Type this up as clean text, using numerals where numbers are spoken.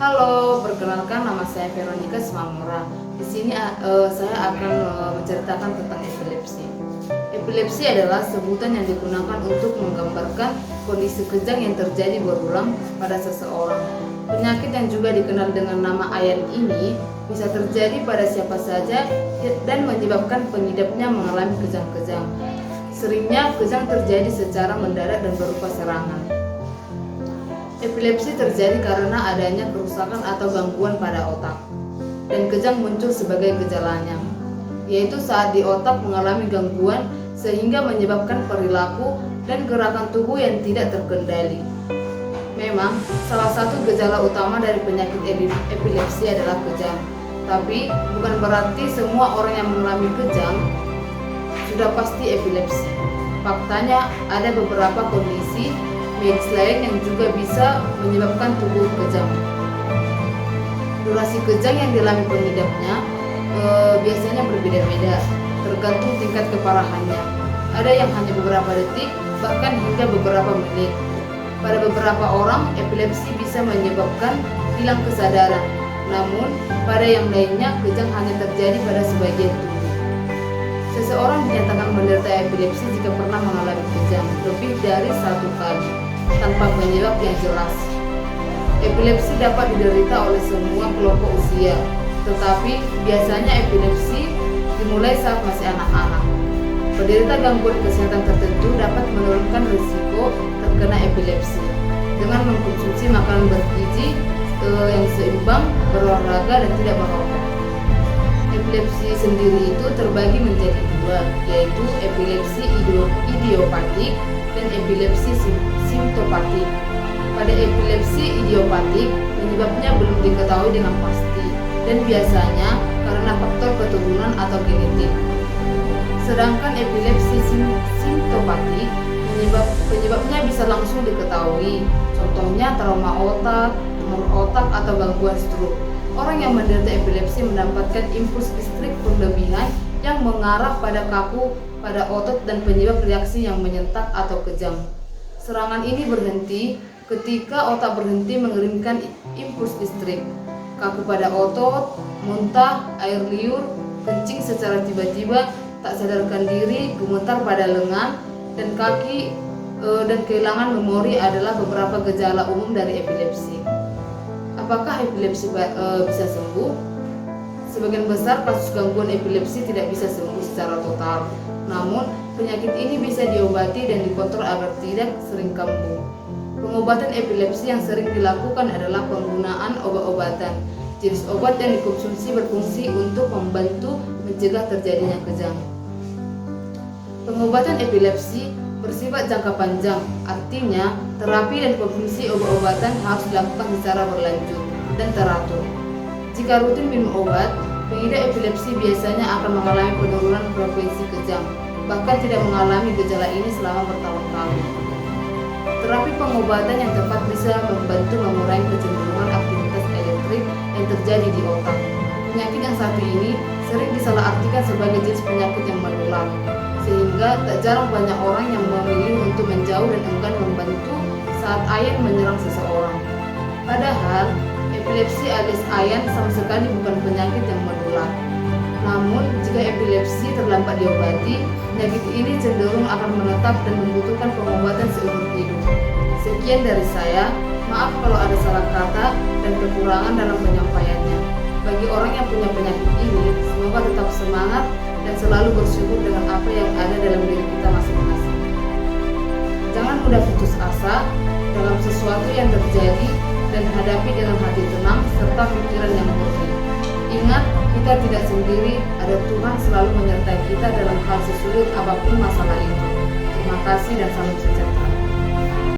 Halo, perkenalkan nama saya Veronica Simamora. Di sini saya akan menceritakan tentang epilepsi. Epilepsi adalah sebutan yang digunakan untuk menggambarkan kondisi kejang yang terjadi berulang pada seseorang. Penyakit yang juga dikenal dengan nama AYAN ini bisa terjadi pada siapa saja dan menyebabkan pengidapnya mengalami kejang-kejang. Seringnya kejang terjadi secara mendadak dan berupa serangan. Epilepsi terjadi karena adanya kerusakan atau gangguan pada otak, dan kejang muncul sebagai gejalanya, yaitu saat di otak mengalami gangguan sehingga menyebabkan perilaku dan gerakan tubuh yang tidak terkendali. Memang, salah satu gejala utama dari penyakit epilepsi adalah kejang, tapi bukan berarti semua orang yang mengalami kejang sudah pasti epilepsi. Faktanya, ada beberapa kondisi medis lain yang juga bisa menyebabkan tubuh kejang. Durasi kejang yang dialami pengidapnya biasanya berbeda-beda, tergantung tingkat keparahannya. Ada yang hanya beberapa detik, bahkan hingga beberapa menit. Pada beberapa orang, epilepsi bisa menyebabkan hilang kesadaran. Namun, pada yang lainnya, kejang hanya terjadi pada sebagian tubuh. Seseorang dinyatakan menderita epilepsi jika pernah mengalami kejang lebih dari 1 kali tanpa penyebab yang jelas. Epilepsi dapat diderita oleh semua kelompok usia, tetapi biasanya epilepsi dimulai saat masih anak-anak. Penderita gangguan kesehatan tertentu dapat menurunkan risiko terkena epilepsi dengan mengkonsumsi makanan bergizi yang seimbang, berolahraga, dan tidak merokok. Epilepsi sendiri itu terbagi menjadi 2, yaitu epilepsi idiopatik dan epilepsi simptomatik. Pada epilepsi idiopatik, penyebabnya belum diketahui dengan pasti dan biasanya karena faktor keturunan atau genetik. Sedangkan epilepsi simptomatik, penyebabnya bisa langsung diketahui. Contohnya trauma otak, tumor otak, atau gangguan stroke. Orang yang menderita epilepsi mendapatkan impuls listrik berlebihan yang mengarah pada kaku pada otot dan penyebab reaksi yang menyentak atau kejang. Serangan ini berhenti ketika otak berhenti mengirimkan impuls listrik. Kaku pada otot, muntah, air liur, kencing secara tiba-tiba, tak sadarkan diri, gemetar pada lengan dan kaki, dan kehilangan memori adalah beberapa gejala umum dari epilepsi. Apakah epilepsi bisa sembuh? Sebagian besar kasus gangguan epilepsi tidak bisa sembuh secara total. Namun, penyakit ini bisa diobati dan dikontrol agar tidak sering kambuh. Pengobatan epilepsi yang sering dilakukan adalah penggunaan obat-obatan. Jenis obat yang dikonsumsi berfungsi untuk membantu mencegah terjadinya kejang. Pengobatan epilepsi bersifat jangka panjang, artinya terapi dan konsumsi obat-obatan harus dilakukan secara berlanjut dan teratur. Jika rutin minum obat, pengidap epilepsi biasanya akan mengalami penurunan frekuensi kejang, bahkan tidak mengalami gejala ini selama bertahun-tahun. Terapi pengobatan yang tepat bisa membantu mengurangi kecenderungan aktivitas elektrik yang terjadi di otak. Penyakit yang satu ini sering disalahartikan sebagai jenis penyakit yang menular, sehingga tak jarang banyak orang yang memilih untuk menjauh dan enggan membantu saat AYAN menyerang seseorang. Padahal, epilepsi alias AYAN sama sekali bukan penyakit yang menular. Namun, jika epilepsi terlambat diobati, penyakit ini cenderung akan menetap dan membutuhkan pengobatan seumur hidup. Sekian dari saya, maaf kalau ada salah kata dan kekurangan dalam penyampaiannya. Bagi orang yang punya penyakit ini, semoga tetap semangat dan selalu bersyukur dengan apa yang ada dalam diri kita masing-masing. Jangan mudah putus asa dalam sesuatu yang terjadi dan hadapi dengan hati tenang serta pikiran yang murni. Ingat, kita tidak sendiri, ada Tuhan selalu menyertai kita dalam hal sesulit apapun masalah itu. Terima kasih dan salam sejahtera.